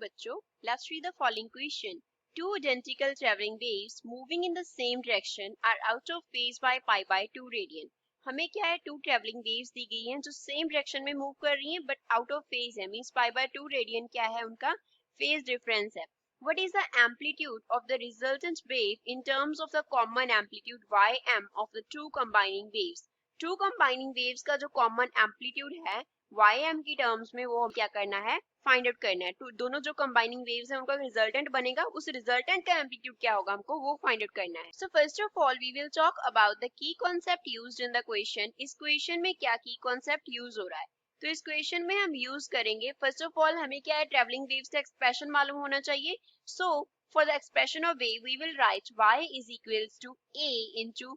बच्चों, let's read the following question. Two identical traveling waves moving in the same direction are out of phase by pi by 2 radian. हमें क्या है, to travelling waves दी गई हैं जो same direction में move कर रही हैं बट आउट ऑफ फेज है, मींस पाई बाय 2 रेडियन क्या है, उनका फेज डिफरेंस है. What is the amplitude of the resultant wave in terms of the common amplitude Ym of the two combining waves? Two combining waves का जो common amplitude है Ym की terms में वो क्या करना है, फाइंड आउट करना है. तो दोनों जो कंबाइनिंग वेव्स है उनका रिजल्टेंट बनेगा, उस रिजल्टेंट का एम्पलीट्यूड क्या होगा हमको वो फाइंड आउट करना है. So first of all we will talk about the key concept used in the question. इस क्वेश्चन में क्या की कॉन्सेप्ट यूज हो रहा है, तो इस क्वेश्चन में हम यूज करेंगे फर्स्ट ऑफ ऑल हमें क्या है, ट्रेवलिंग वेव्स का एक्सप्रेशन मालूम होना चाहिए. So for the expression of wave we will write y is equals to a into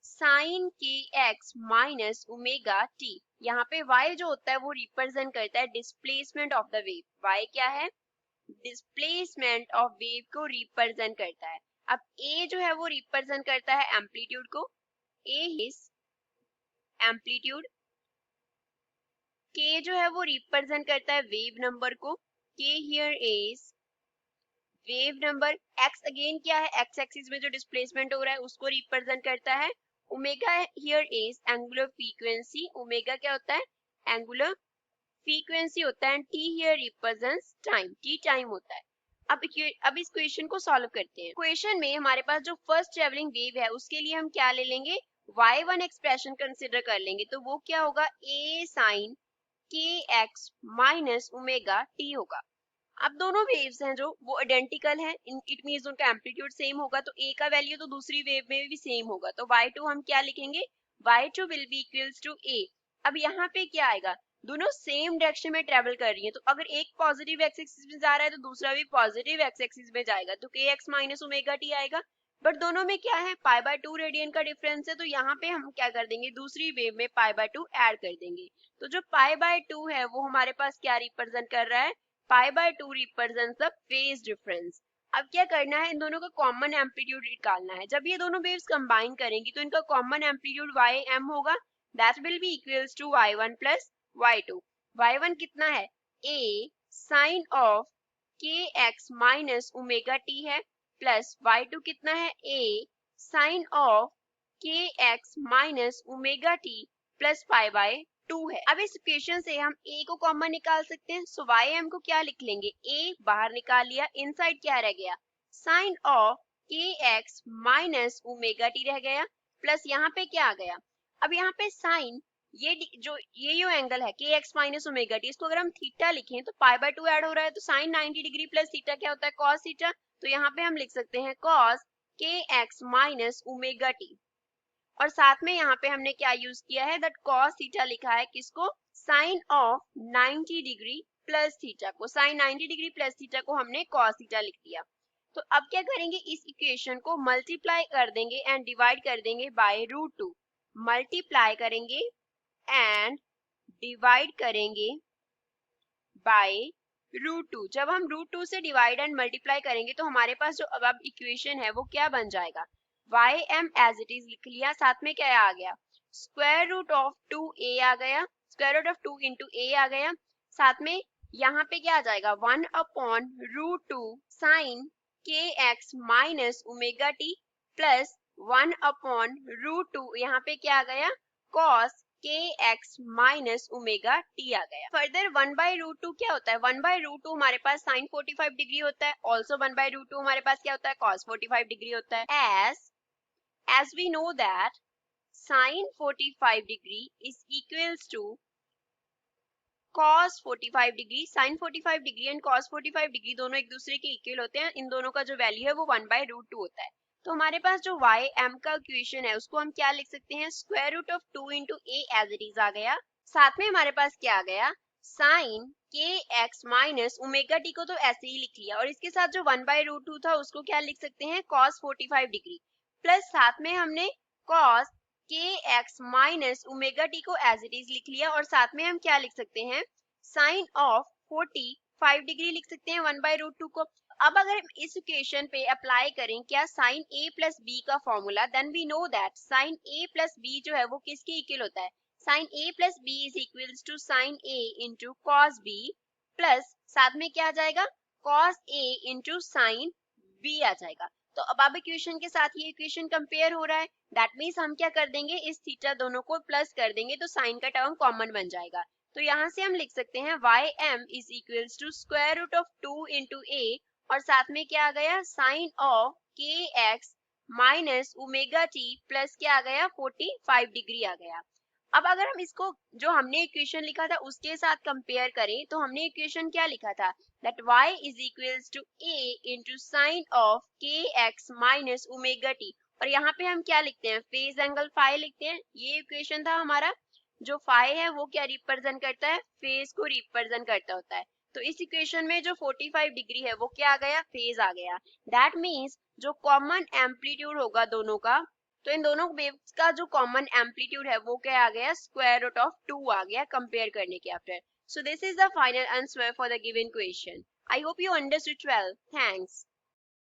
sin kx minus omega t. यहाँ पे y जो होता है वो रिप्रेजेंट करता है displacement of the wave. y क्या है, डिस्प्लेसमेंट ऑफ वेव को रिप्रेजेंट करता है. अब a जो है वो रिप्रेजेंट करता है एम्पलीट्यूड को, a इज एम्पलीट्यूड. k जो है वो रिप्रेजेंट करता है वेव नंबर को, k here is wave number. x again क्या है, x एक्सिस में जो डिस्प्लेसमेंट हो रहा है उसको रिप्रेजेंट करता है. Omega here is angular frequency, omega क्या होता है, एंगुलर फ्रीक्वेंसी होता है. t here represents time, t time होता है. अब इस क्वेश्चन को सॉल्व करते हैं. क्वेश्चन में हमारे पास जो फर्स्ट ट्रेवलिंग वेव है उसके लिए हम क्या ले लेंगे, y1 एक्सप्रेशन कंसिडर कर लेंगे. तो वो क्या होगा, a sin kx minus omega t होगा. अब दोनों वेव्स हैं जो वो आइडेंटिकल हैं, इट मींस उनका एम्पलीट्यूड सेम होगा, तो a का वैल्यू तो दूसरी वेव में भी सेम होगा. तो y2 हम क्या लिखेंगे, y2 will be equals to a. अब यहाँ पे क्या आएगा, दोनों सेम डायरेक्शन में ट्रेवल कर रही हैं, तो अगर एक पॉजिटिव एक्स एक्सिस में जा रहा है तो दूसरा भी पॉजिटिव एक्स एक्सिस में जाएगा, तो kx माइनस ओमेगा t आएगा. बट दोनों में क्या है, पाई बाय 2 रेडियन का डिफरेंस है, तो यहाँ पे हम क्या कर देंगे, दूसरी वेव में पाई बाय 2 ऐड कर देंगे. तो जो पाई बाय 2 है वो हमारे पास क्या रिप्रेजेंट कर रहा है, पाई by 2 represents the phase difference. अब क्या करना है, इन दोनों का कॉमन एम्पलीट्यूड निकालना है. जब ये दोनों वेव्स कंबाइन करेंगी तो इनका कॉमन एम्पलीट्यूड Ym होगा, that will be equals to y1 plus y2. y1 कितना है, a sin of kx minus omega t है, प्लस y2 कितना है, a sin of kx minus omega t plus pi by 2 है. अब इस equation से हम a को कॉमन निकाल सकते हैं. सो ym को क्या लिख लेंगे, a बाहर निकाल लिया, इनसाइड क्या रह गया, sine of kx minus omega t रह गया, प्लस यहाँ पे क्या आ गया. अब यहाँ पे साइन ये एंगल है kx माइनस ओमेगा टी, इसको अगर हम थीटा लिखें तो पाई बाय 2 ऐड हो रहा है, तो साइन 90 डिग्री प्लस थीटा क्या होता है, कॉस थीटा. तो यहाँ पे हम लिख सकते हैं cos kx minus omega T. और साथ में यहाँ पे हमने क्या यूज किया है, दैट कॉस थीटा लिखा है किसको, sine of 90 degree plus theta को, साइन 90 डिग्री प्लस थीटा को हमने कॉस थीटा लिख दिया. तो अब क्या करेंगे, इस इक्वेशन को मल्टीप्लाई कर देंगे एंड डिवाइड कर देंगे बाय रूट 2. मल्टीप्लाई करेंगे एंड डिवाइड करेंगे बाय रूट 2. जब हम रूट 2 से डिवाइड एंड मल्टीप्लाई करेंगे तो हमारे पास जो अब इक्वेशन है वो क्या बन जाएगा, ym एज इट इज लिख लिया, साथ में क्या आ गया, स्क्वायर रूट ऑफ 2a आ गया, square root of 2 into a आ गया, साथ में यहाँ पे क्या आ जाएगा, 1 upon root 2 sine kx minus omega t plus 1 upon root 2 यहाँ पे क्या आ गया, cos kx minus omega t आ गया. फर्दर 1 बाय रूट 2 क्या होता है, 1 बाय रूट 2 हमारे पास साइन 45 डिग्री होता है, ऑल्सो 1 बाय रूट 2 हमारे पास क्या होता है, cos 45 डिग्री होता है. As we know that sin 45 degree is equals to cos 45 degree. sin 45 degree and cos 45 degree दोनों एक दूसरे के इक्वल होते हैं, इन दोनों का जो वैल्यू है वो 1 बाय रूट 2 होता है. तो हमारे पास जो ym का इक्वेशन है उसको हम क्या लिख सकते हैं, square root of 2 into a as it is आ गया, साथ में हमारे पास क्या आ गया, sine kx minus omega t को तो ऐसे ही लिख लिया, और इसके साथ जो 1 बाय रूट 2 था उसको क्या लिख सकते हैं, cos 45 डिग्री, प्लस साथ में हमने cos kx minus omega t को एज इट इज लिख लिया, और साथ में हम क्या लिख सकते हैं, साइन ऑफ 45 डिग्री लिख सकते हैं 1 बाय रूट 2 को. अब अगर हम इस इक्वेशन पे अप्लाई करें क्या साइन a प्लस b का formula, then we know that sine a plus b जो है वो किसके इक्वल होता है, sine a plus b is equals to sine a into cos b, plus साथ में क्या आ जाएगा, cos A into sin B आ जाएगा। तो अब इक्वेशन के साथ ये इक्वेशन कंपेयर हो रहा है, दैट मीन्स हम क्या कर देंगे, इस थीटा दोनों को प्लस कर देंगे तो साइन का टर्म कॉमन बन जाएगा। तो यहाँ से हम लिख सकते हैं ym is equals to square root of 2 into a और साथ में क्या आ गया, sine of kx minus omega t plus क्या आ गया, 45 डिग्री आ गया। अब अगर हम इसको जो हमने इक्वेशन लिखा था उसके साथ कंपेयर करें तो हमने इक्वेशन क्या लिखा था, that y is equals to a into sin of kx minus omega t और यहाँ पे हम क्या लिखते हैं, फेज एंगल फाई लिखते हैं। ये इक्वेशन था हमारा, जो फाई है वो क्या रिप्रेजेंट करता है, फेज को रिप्रेजेंट करता होता है। तो इस इक्वेशन में जो 45 डिग्री है वो क्या आ गया, फेज आ गया। दैट मीन्स जो कॉमन एम्पलीट्यूड होगा दोनों का, तो इन दोनों वेव्स का जो कॉमन एम्पलीट्यूड है वो क्या आ गया, स्क्वायर रूट ऑफ 2 आ गया कंपेयर करने के after. So this is the final answer for the given question. I hope you understood well. Thanks.